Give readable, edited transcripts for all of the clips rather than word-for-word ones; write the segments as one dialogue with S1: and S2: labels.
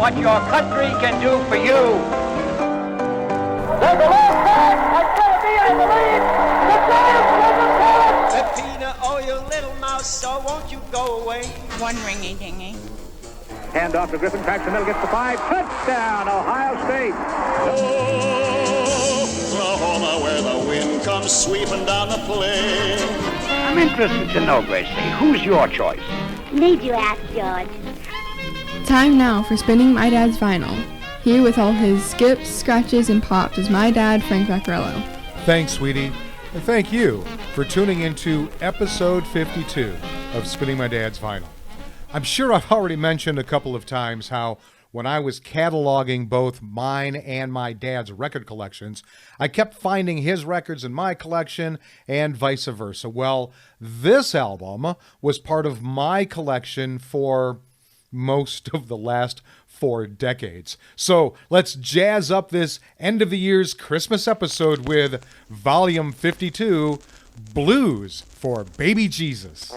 S1: what your country can do for you.
S2: There's a left back. It's going to be, I believe, the Giants.
S3: Peter, oh, you little mouse, so won't you go away?
S4: One ringy-dingy.
S5: Hand off to Griffin, cracks the middle, gets the 5. Touchdown, Ohio State.
S6: Oklahoma, where the wind comes sweeping down the plain.
S1: I'm interested to know, Gracie, who's your choice?
S7: Need you ask, George?
S8: Time now for spinning my dad's vinyl. Here with all his skips, scratches, and pops is my dad, Frank Vaccarello.
S9: Thanks, sweetie. And thank you for tuning into episode 52 of Spinning My Dad's Vinyl. I'm sure I've already mentioned a couple of times how when I was cataloging both mine and my dad's record collections, I kept finding his records in my collection and vice versa. Well, this album was part of my collection for most of the last 4 decades. So let's jazz up this end of the year's Christmas episode with Volume 52, Blues for Baby Jesus.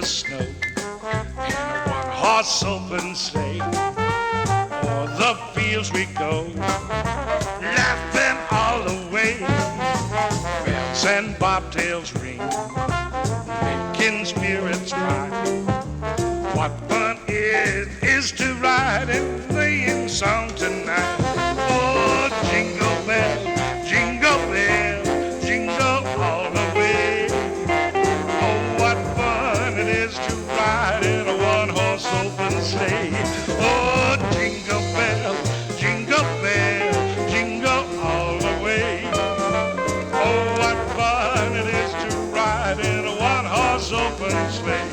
S10: Snow in a one-horse open sleigh. O'er the fields we go, laughing all the way. Bells and bobtails ring, making spirits bright. What fun it is to ride and playing song tonight. Oh, jingle bell, jingle bell, jingle all the way. Oh, what fun it is to ride in a one-horse open sleigh. Oh, jingle bell, jingle all the way. Oh, what fun it is to ride in a one-horse open sleigh.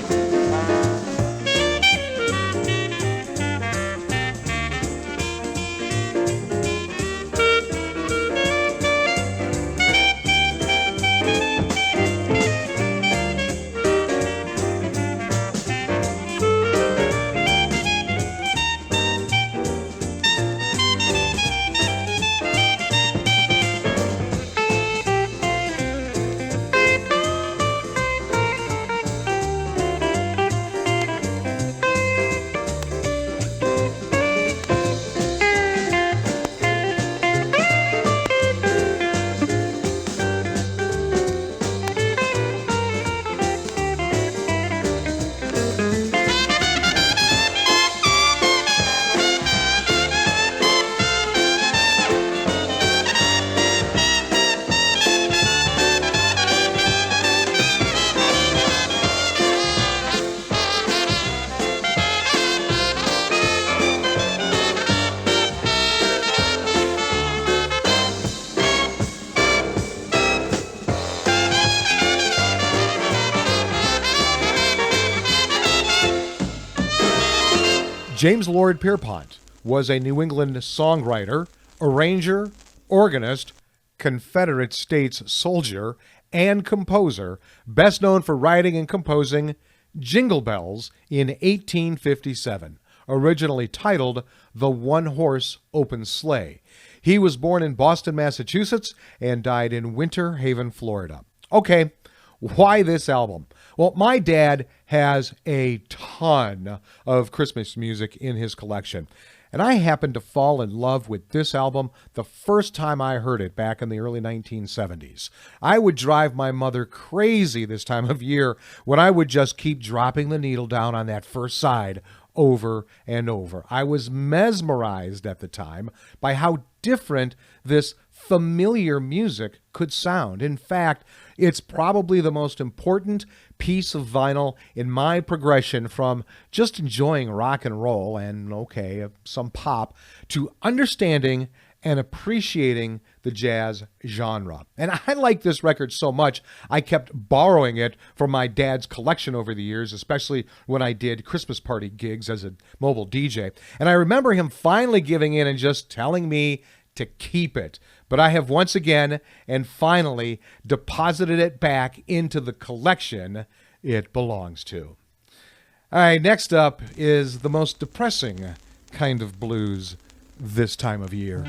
S9: James Lord Pierpont was a New England songwriter, arranger, organist, Confederate States soldier, and composer, best known for writing and composing Jingle Bells in 1857, originally titled The One-Horse Open Sleigh. He was born in Boston, Massachusetts, and died in Winter Haven, Florida. Okay, why this album? Well, my dad has a ton of Christmas music in his collection, and I happened to fall in love with this album the first time I heard it back in the early 1970s. I would drive my mother crazy this time of year when I would just keep dropping the needle down on that first side over and over. I was mesmerized at the time by how different this familiar music could sound. In fact, it's probably the most important piece of vinyl in my progression from just enjoying rock and roll and, okay, some pop, to understanding and appreciating the jazz genre. And I like this record so much, I kept borrowing it from my dad's collection over the years, especially when I did Christmas party gigs as a mobile DJ. And I remember him finally giving in and just telling me to keep it. But I have once again and finally deposited it back into the collection it belongs to. All right, next up is the most depressing kind of blues this time of year.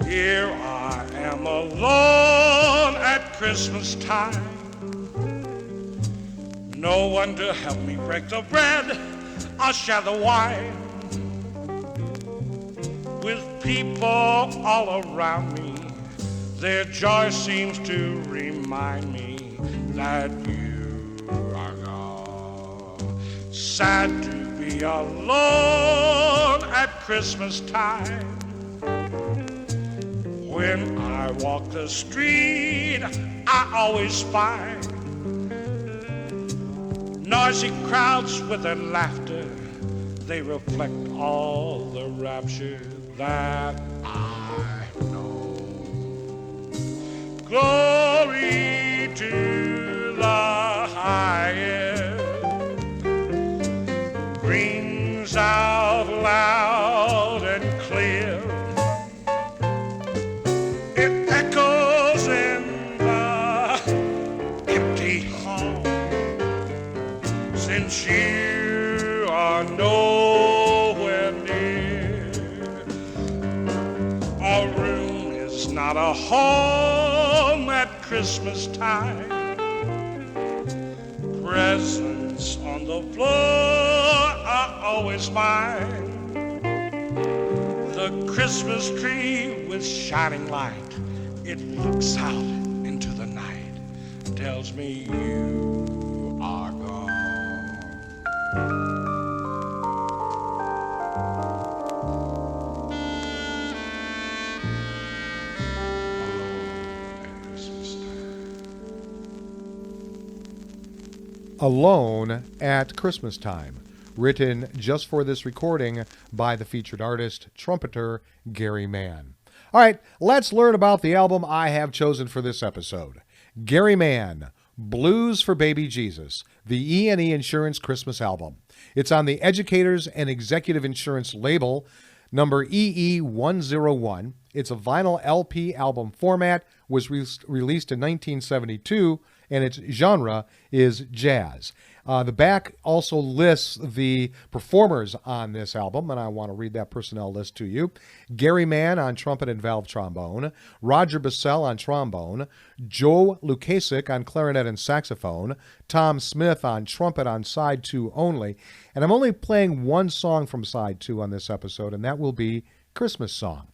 S10: Here I am alone at Christmas time. No one to help me break the bread or share the wine. With people all around me, their joy seems to remind me that you are gone. Sad to be alone at Christmas time. When I walk the street, I always find noisy crowds with their laughter. They reflect all the rapture that I know. Glory to the highest rings out loud and clear. It echoes in the empty hall, since you are nowhere near. Our room is not a home at Christmas time. Presents on the floor are always mine. The Christmas tree with shining light, it looks out into the night, tells me you are gone.
S9: Alone at Christmas Time, written just for this recording by the featured artist, trumpeter Gary Mann. All right, let's learn about the album I have chosen for this episode. Gary Mann, Blues for Baby Jesus, the E&E Insurance Christmas album. It's on the Educators and Executive Insurance label, number EE101. It's a vinyl LP album format, was released in 1972, and its genre is jazz. The back also lists the performers on this album, and I want to read that personnel list to you. Gary Mann on trumpet and valve trombone, Roger Bissell on trombone, Joe Lukasik on clarinet and saxophone, Tom Smith on trumpet on side 2 only, and I'm only playing one song from side 2 on this episode, and that will be Christmas Song.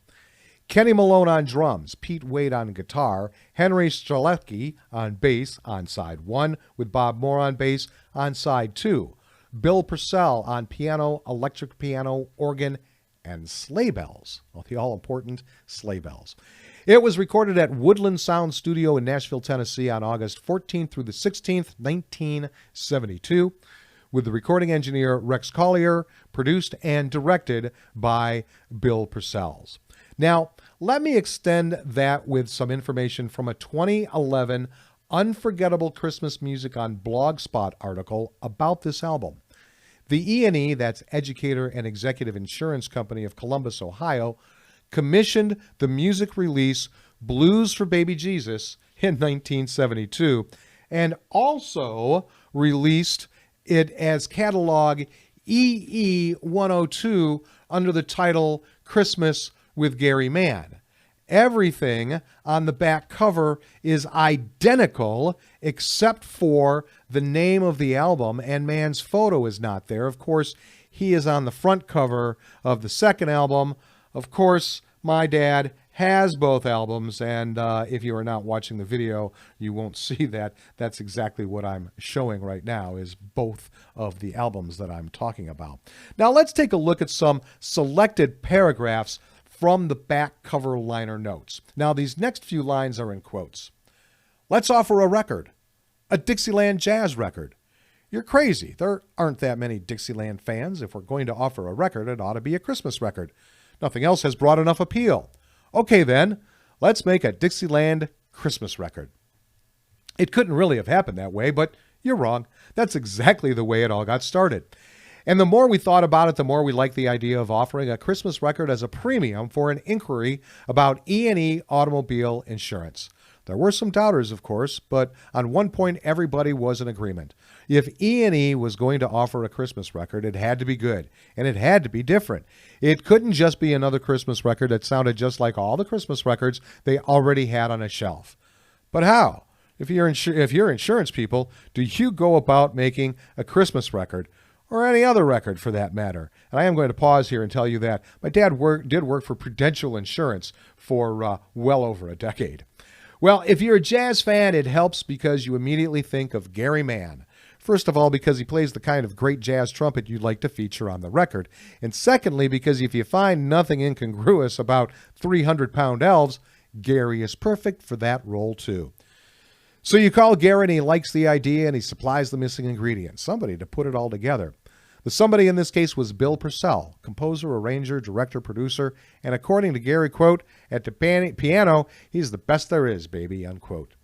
S9: Kenny Malone on drums, Pete Wade on guitar, Henry Strelecki on bass on side 1, with Bob Moore on bass on side 2, Bill Purcell on piano, electric piano, organ, and Sleigh Bells. Well, the all-important Sleigh Bells. It was recorded at Woodland Sound Studio in Nashville, Tennessee on August 14th through the 16th, 1972, with the recording engineer Rex Collier, produced and directed by Bill Purcells. Now, let me extend that with some information from a 2011 Unforgettable Christmas Music on Blogspot article about this album. The E&E, that's Educator and Executive Insurance Company of Columbus, Ohio, commissioned the music release Blues for Baby Jesus in 1972 and also released it as catalog EE 102 under the title Christmas with Gary Mann. Everything on the back cover is identical except for the name of the album, and Mann's photo is not there. Of course, he is on the front cover of the second album. Of course, my dad has both albums, and if you are not watching the video, you won't see that. That's exactly what I'm showing right now, is both of the albums that I'm talking about. Now, let's take a look at some selected paragraphs from the back cover liner notes. Now, these next few lines are in quotes. Let's offer a record, a Dixieland jazz record. You're crazy. There aren't that many Dixieland fans. If we're going to offer a record, it ought to be a Christmas record. Nothing else has brought enough appeal. Okay, then, let's make a Dixieland Christmas record. It couldn't really have happened that way, but you're wrong. That's exactly the way it all got started. And the more we thought about it, the more we liked the idea of offering a Christmas record as a premium for an inquiry about E&E automobile insurance. There were some doubters, of course, but on one point, everybody was in agreement. If E&E was going to offer a Christmas record, it had to be good, and it had to be different. It couldn't just be another Christmas record that sounded just like all the Christmas records they already had on a shelf. But how? If you're insurance people, do you go about making a Christmas record, or any other record for that matter? And I am going to pause here and tell you that my dad did work for Prudential Insurance for well over a decade. Well, if you're a jazz fan, it helps because you immediately think of Gary Mann. First of all, because he plays the kind of great jazz trumpet you'd like to feature on the record. And secondly, because if you find nothing incongruous about 300-pound elves, Gary is perfect for that role too. So you call Gary and he likes the idea and he supplies the missing ingredients, somebody to put it all together. The somebody in this case was Bill Purcell, composer, arranger, director, producer, and according to Gary, quote, at the piano, he's the best there is, baby, unquote.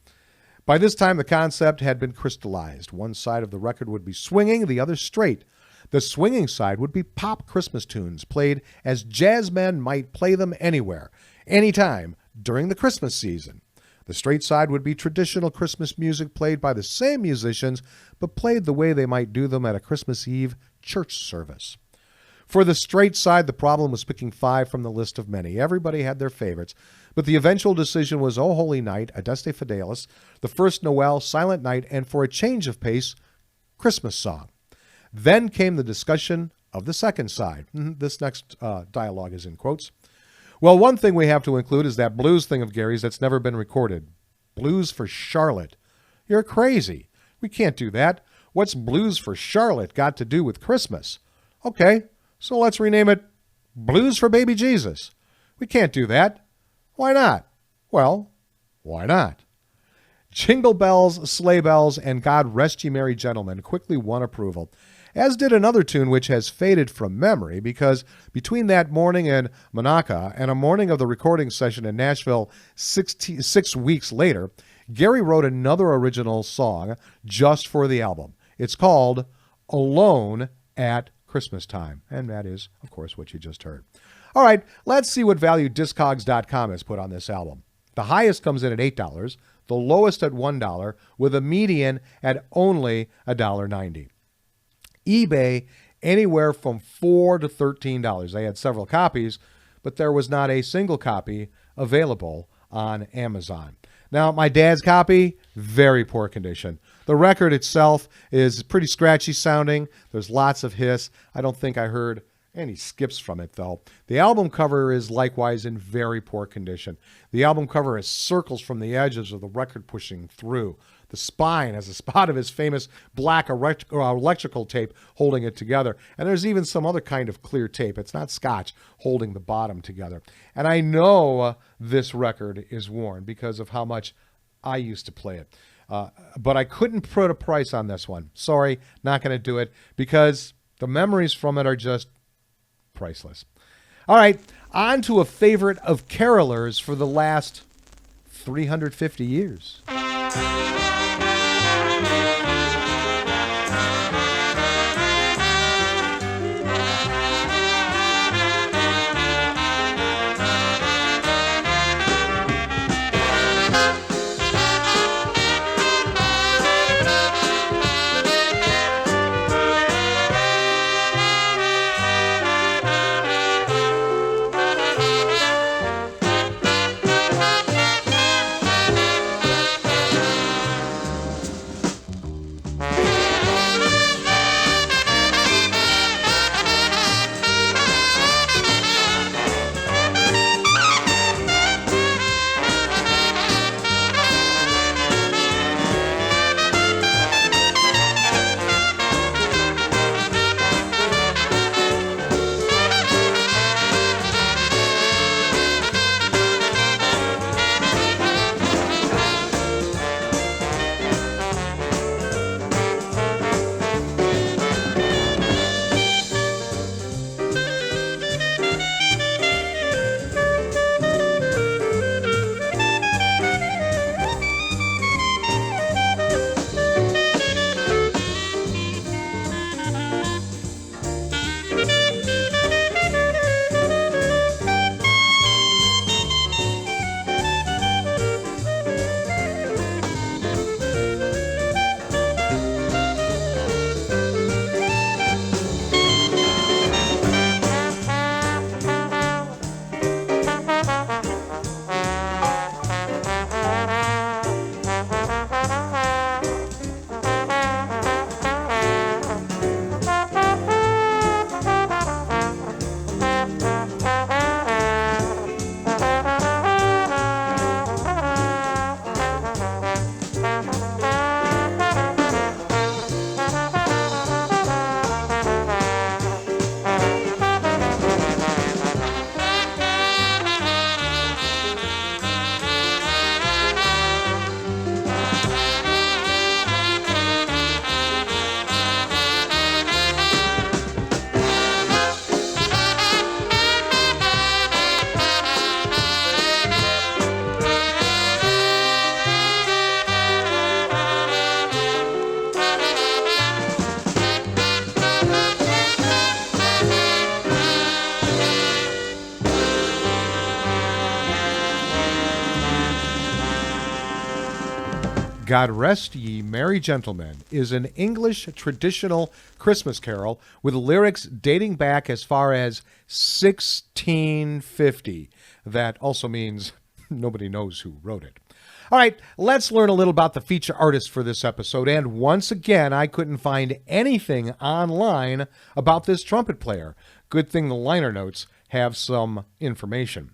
S9: By this time, the concept had been crystallized. One side of the record would be swinging, the other straight. The swinging side would be pop Christmas tunes played as jazzmen might play them anywhere, anytime, during the Christmas season. The straight side would be traditional Christmas music played by the same musicians, but played the way they might do them at a Christmas Eve church service. For the straight side, the problem was picking 5 from the list of many. Everybody had their favorites, but the eventual decision was O Holy Night, Adeste Fidelis, The First Noel, Silent Night, and for a change of pace, Christmas Song. Then came the discussion of the second side. This next dialogue is in quotes. Well, one thing we have to include is that blues thing of Gary's that's never been recorded. Blues for Charlotte. You're crazy. We can't do that. What's Blues for Charlotte got to do with Christmas? Okay, so let's rename it Blues for Baby Jesus. We can't do that. Why not? Well, why not? Jingle Bells, Sleigh Bells, and God Rest Ye Merry Gentlemen quickly won approval, as did another tune which has faded from memory because between that morning in Monaco and a morning of the recording session in Nashville 6 weeks later, Gary wrote another original song just for the album. It's called Alone at Christmas Time, and that is, of course, what you just heard. All right, let's see what value Discogs.com has put on this album. The highest comes in at $8, the lowest at $1, with a median at only $1.90. eBay, anywhere from $4 to $13. They had several copies, but there was not a single copy available on Amazon. Now, my dad's copy, very poor condition. The record itself is pretty scratchy sounding. There's lots of hiss. I don't think I heard any skips from it, though. The album cover is likewise in very poor condition. The album cover has circles from the edges of the record pushing through. The spine has a spot of his famous black electrical tape holding it together. And there's even some other kind of clear tape. It's not scotch holding the bottom together. And I know this record is worn because of how much I used to play it. But I couldn't put a price on this one. Sorry, not going to do it because the memories from it are just priceless. All right, on to a favorite of carolers for the last 350 years. God Rest Ye Merry Gentlemen is an English traditional Christmas carol with lyrics dating back as far as 1650. That also means nobody knows who wrote it. All right, let's learn a little about the feature artist for this episode. And once again, I couldn't find anything online about this trumpet player. Good thing the liner notes have some information.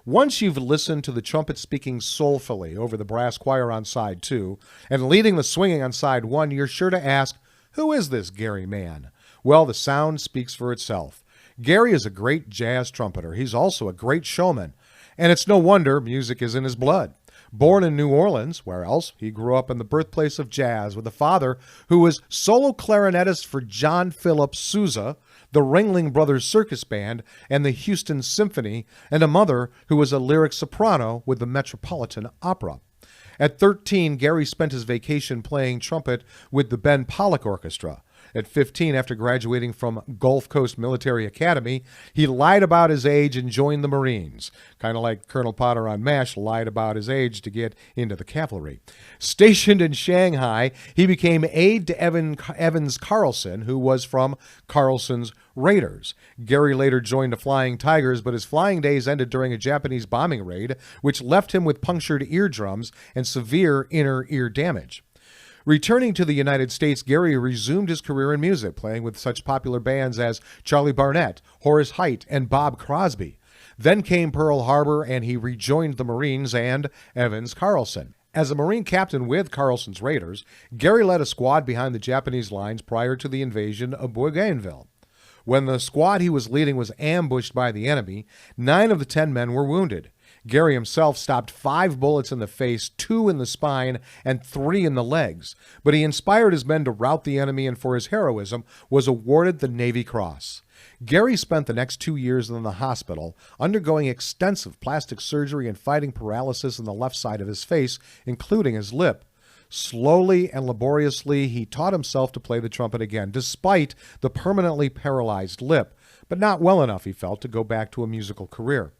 S9: Once you've listened to the trumpet speaking soulfully over the brass choir on side 2 and leading the swinging on side 1, you're sure to ask, who is this Gary Mann? Well, the sound speaks for itself. Gary is a great jazz trumpeter. He's also a great showman. And it's no wonder music is in his blood. Born in New Orleans, where else? He grew up in the birthplace of jazz with a father who was solo clarinetist for John Philip Sousa, the Ringling Brothers Circus Band, and the Houston Symphony, and a mother who was a lyric soprano with the Metropolitan Opera. At 13, Gary spent his vacation playing trumpet with the Ben Pollock Orchestra. At 15, after graduating from Gulf Coast Military Academy, he lied about his age and joined the Marines. Kind of like Colonel Potter on MASH lied about his age to get into the cavalry. Stationed in Shanghai, he became aide to Evans Carlson, who was from Carlson's Raiders. Gary later joined the Flying Tigers, but his flying days ended during a Japanese bombing raid, which left him with punctured eardrums and severe inner ear damage. Returning to the United States, Gary resumed his career in music, playing with such popular bands as Charlie Barnett, Horace Heidt, and Bob Crosby. Then came Pearl Harbor, and he rejoined the Marines and Evans Carlson. As a Marine captain with Carlson's Raiders, Gary led a squad behind the Japanese lines prior to the invasion of Bougainville. When the squad he was leading was ambushed by the enemy, 9 of the 10 men were wounded. Gary himself stopped 5 bullets in the face, 2 in the spine, and 3 in the legs. But he inspired his men to rout the enemy, and for his heroism was awarded the Navy Cross. Gary spent the next 2 years in the hospital, undergoing extensive plastic surgery and fighting paralysis in the left side of his face, including his lip. Slowly and laboriously, he taught himself to play the trumpet again, despite the permanently paralyzed lip, but not well enough, he felt, to go back to a musical career.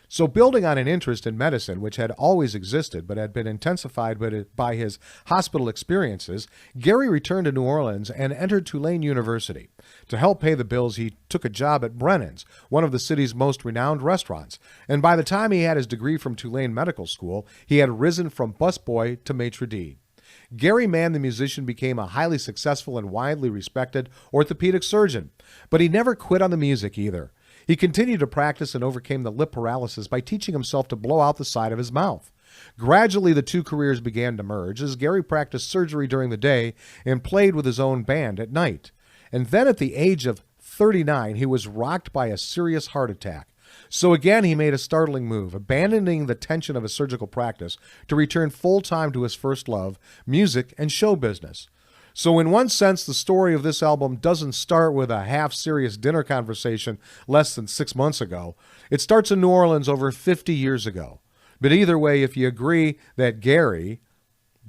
S9: So building on an interest in medicine, which had always existed but had been intensified by his hospital experiences, Gary returned to New Orleans and entered Tulane University. To help pay the bills, he took a job at Brennan's, one of the city's most renowned restaurants, and by the time he had his degree from Tulane Medical School, he had risen from busboy to maitre d'. Gary Mann, the musician, became a highly successful and widely respected orthopedic surgeon, but he never quit on the music either. He continued to practice and overcame the lip paralysis by teaching himself to blow out the side of his mouth. Gradually, the two careers began to merge as Gary practiced surgery during the day and played with his own band at night. And then at the age of 39, he was rocked by a serious heart attack. So again, he made a startling move, abandoning the tension of his surgical practice to return full-time to his first love, music and show business. So in one sense, the story of this album doesn't start with a half-serious dinner conversation less than 6 months ago. It starts in New Orleans over 50 years ago. But either way, if you agree that Gary,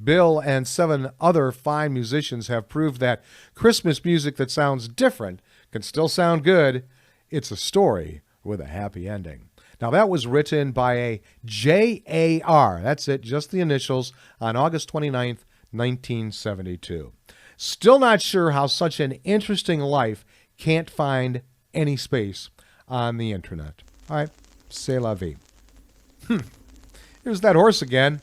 S9: Bill, and 7 other fine musicians have proved that Christmas music that sounds different can still sound good, it's a story with a happy ending. Now, that was written by a J.A.R., that's it, just the initials, on August 29th, 1972. Still not sure how such an interesting life can't find any space on the internet. All right, c'est la vie. Here's that horse again.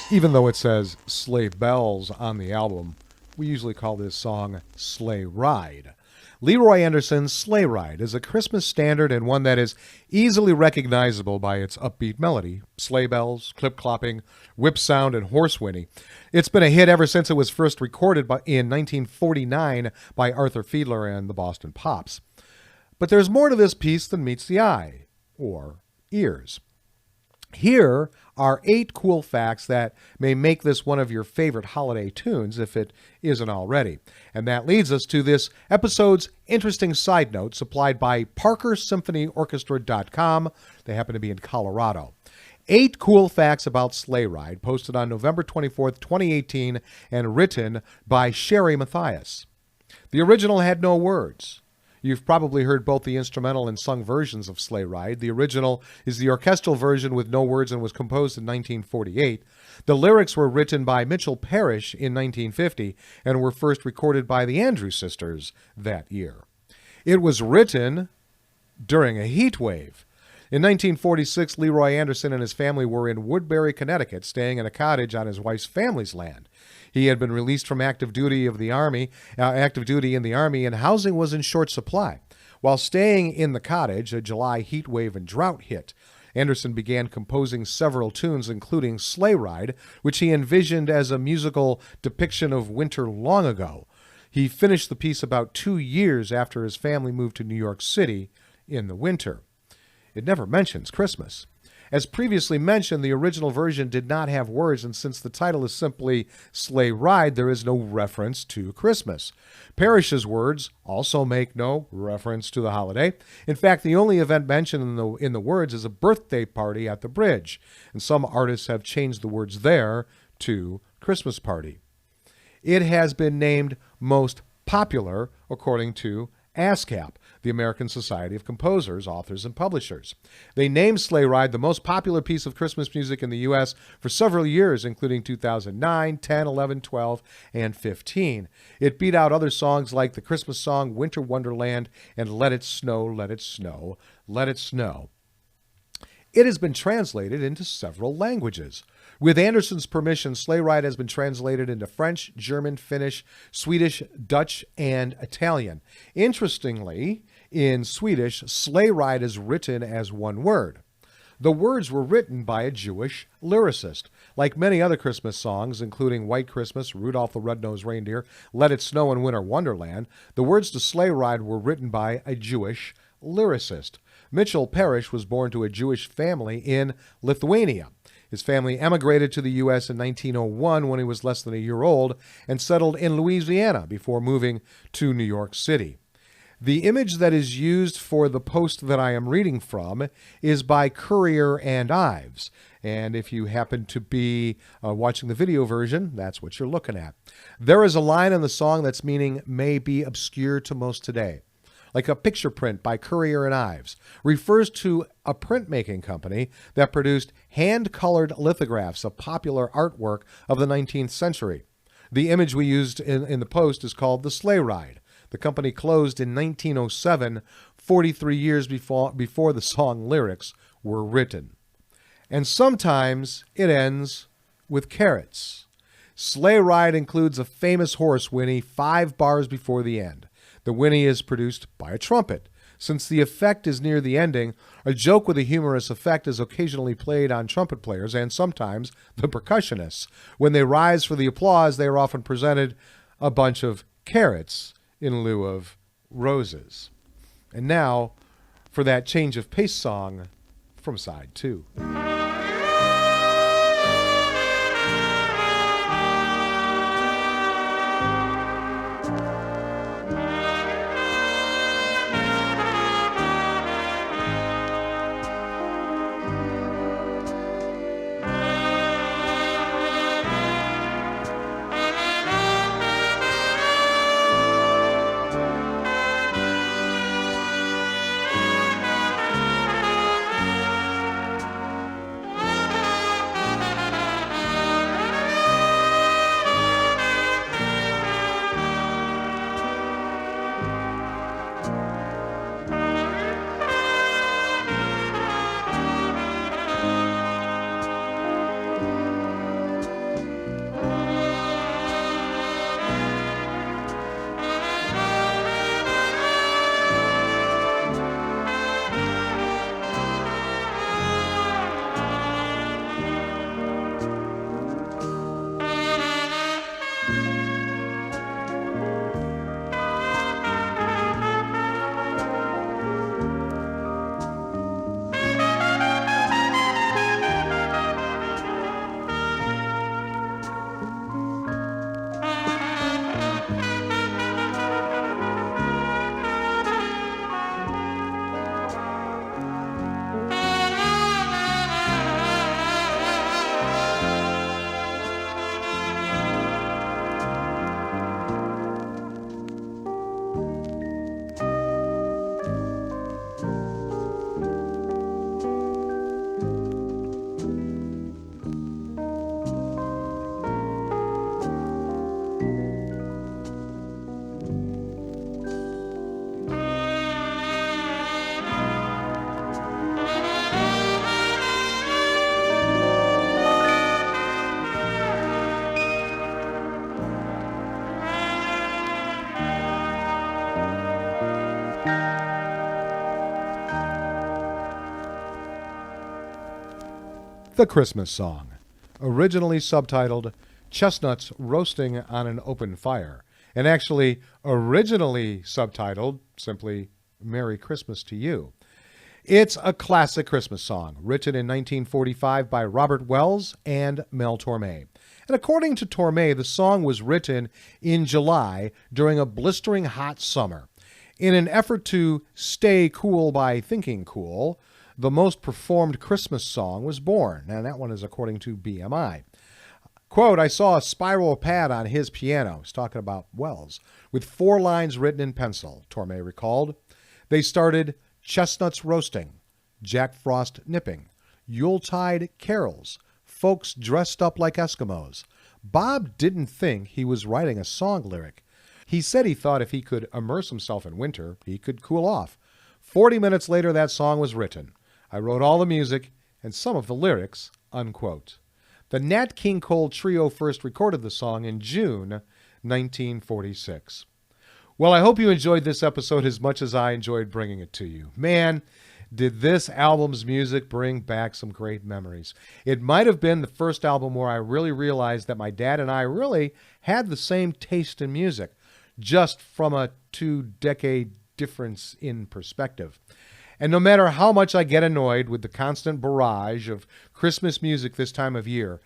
S9: Even though it says Sleigh Bells on the album, we usually call this song Sleigh Ride. Leroy Anderson's Sleigh Ride is a Christmas standard and one that is easily recognizable by its upbeat melody, sleigh bells, clip-clopping, whip sound, and horse whinny. It's been a hit ever since it was first recorded in 1949 by Arthur Fiedler and the Boston Pops. But there's more to this piece than meets the eye, or ears. Here are 8 cool facts that may make this one of your favorite holiday tunes if it isn't already. And that leads us to this episode's interesting side note supplied by ParkerSymphonyOrchestra.com. They happen to be in Colorado. 8 cool facts about Sleigh Ride, posted on November 24th, 2018, and written by Sherry Mathias. The original had no words. You've probably heard both the instrumental and sung versions of Sleigh Ride. The original is the orchestral version with no words and was composed in 1948. The lyrics were written by Mitchell Parrish in 1950 and were first recorded by the Andrews Sisters that year. It was written during a heat wave. In 1946, Leroy Anderson and his family were in Woodbury, Connecticut, staying in a cottage on his wife's family's land. He had been released from active duty in the Army, and housing was in short supply. While staying in the cottage, a July heat wave and drought hit. Anderson began composing several tunes, including Sleigh Ride, which he envisioned as a musical depiction of winter long ago. He finished the piece about 2 years after his family moved to New York City in the winter. It never mentions Christmas. As previously mentioned, the original version did not have words, and since the title is simply Sleigh Ride, there is no reference to Christmas. Parrish's words also make no reference to the holiday. In fact, the only event mentioned in the words is a birthday party at the bridge, and some artists have changed the words there to Christmas party. It has been named most popular according to ASCAP, the American Society of Composers, Authors, and Publishers. They named Sleigh Ride the most popular piece of Christmas music in the U.S. for several years, including 2009, 10, 11, 12, and 15. It beat out other songs like the Christmas song Winter Wonderland and Let It Snow, Let It Snow, Let It Snow. It has been translated into several languages. With Anderson's permission, Sleigh Ride has been translated into French, German, Finnish, Swedish, Dutch, and Italian. Interestingly, in Swedish, Sleigh Ride is written as one word. The words were written by a Jewish lyricist. Like many other Christmas songs, including White Christmas, Rudolph the Red-Nosed Reindeer, Let It Snow, and Winter Wonderland, the words to Sleigh Ride were written by a Jewish lyricist. Mitchell Parrish was born to a Jewish family in Lithuania. His family emigrated to the U.S. in 1901 when he was less than a year old and settled in Louisiana before moving to New York City. The image that is used for the post that I am reading from is by Currier and Ives. And if you happen to be watching the video version, that's what you're looking at. There is a line in the song that's meaning may be obscure to most today. Like a picture print by Currier and Ives, refers to a printmaking company that produced hand-colored lithographs of popular artwork of the 19th century. The image we used in the post is called the Sleigh Ride. The company closed in 1907, 43 years before the song lyrics were written. And sometimes it ends with carrots. Sleigh Ride includes a famous horse whinny 5 bars before the end. The whinny is produced by a trumpet. Since the effect is near the ending, a joke with a humorous effect is occasionally played on trumpet players and sometimes the percussionists. When they rise for the applause, they are often presented a bunch of carrots in lieu of roses. And now for that change of pace song from side 2. The Christmas Song, originally subtitled Chestnuts Roasting on an Open Fire, and actually originally subtitled simply Merry Christmas to You. It's a classic Christmas song, written in 1945 by Robert Wells and Mel Torme. And according to Torme, the song was written in July during a blistering hot summer. In an effort to stay cool by thinking cool, the most performed Christmas song was born, and that one is according to BMI. Quote, I saw a spiral pad on his piano, he's talking about Wells, with 4 lines written in pencil, Torme recalled. They started chestnuts roasting, Jack Frost nipping, Yuletide carols, folks dressed up like Eskimos. Bob didn't think he was writing a song lyric. He said he thought if he could immerse himself in winter, he could cool off. 40 minutes later, that song was written. I wrote all the music and some of the lyrics, unquote. The Nat King Cole Trio first recorded the song in June 1946. Well, I hope you enjoyed this episode as much as I enjoyed bringing it to you. Man, did this album's music bring back some great memories. It might have been the first album where I really realized that my dad and I really had the same taste in music, just from a 2-decade difference in perspective. And no matter how much I get annoyed with the constant barrage of Christmas music this time of year,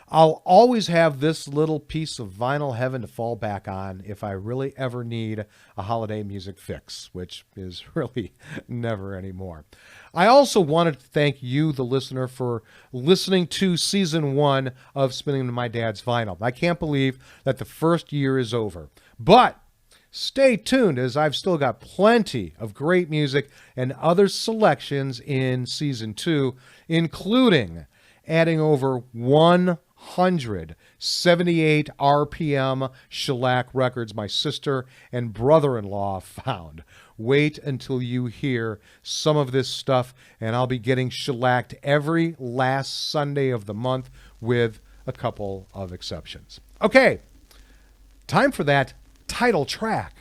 S9: I'll always have this little piece of vinyl heaven to fall back on if I really ever need a holiday music fix, which is really never anymore. I also wanted to thank you, the listener, for listening to Season 1 of Spinning My Dad's Vinyl. I can't believe that the first year is over. But stay tuned, as I've still got plenty of great music and other selections in Season 2, including adding over 178 RPM shellac records my sister and brother-in-law found. Wait until you hear some of this stuff, and I'll be getting shellacked every last Sunday of the month with a couple of exceptions. Okay, time for that title track.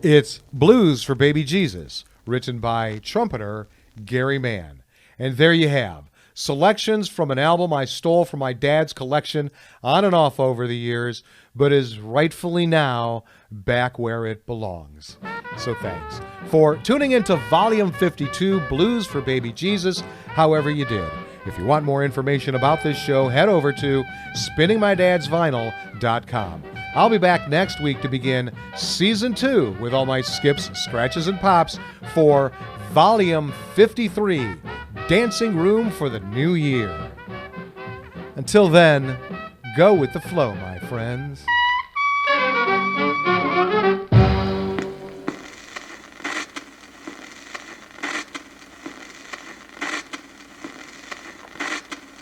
S9: It's Blues for Baby Jesus, written by trumpeter Gary Mann. And there you have selections from an album I stole from my dad's collection on and off over the years, but is rightfully now back where it belongs. So thanks for tuning into Volume 52, Blues for Baby Jesus, however you did. If you want more information about this show, head over to spinningmydadsvinyl.com. I'll be back next week to begin Season 2 with all my skips, scratches, and pops for Volume 53, Dancing Room for the New Year. Until then, go with the flow, my friends.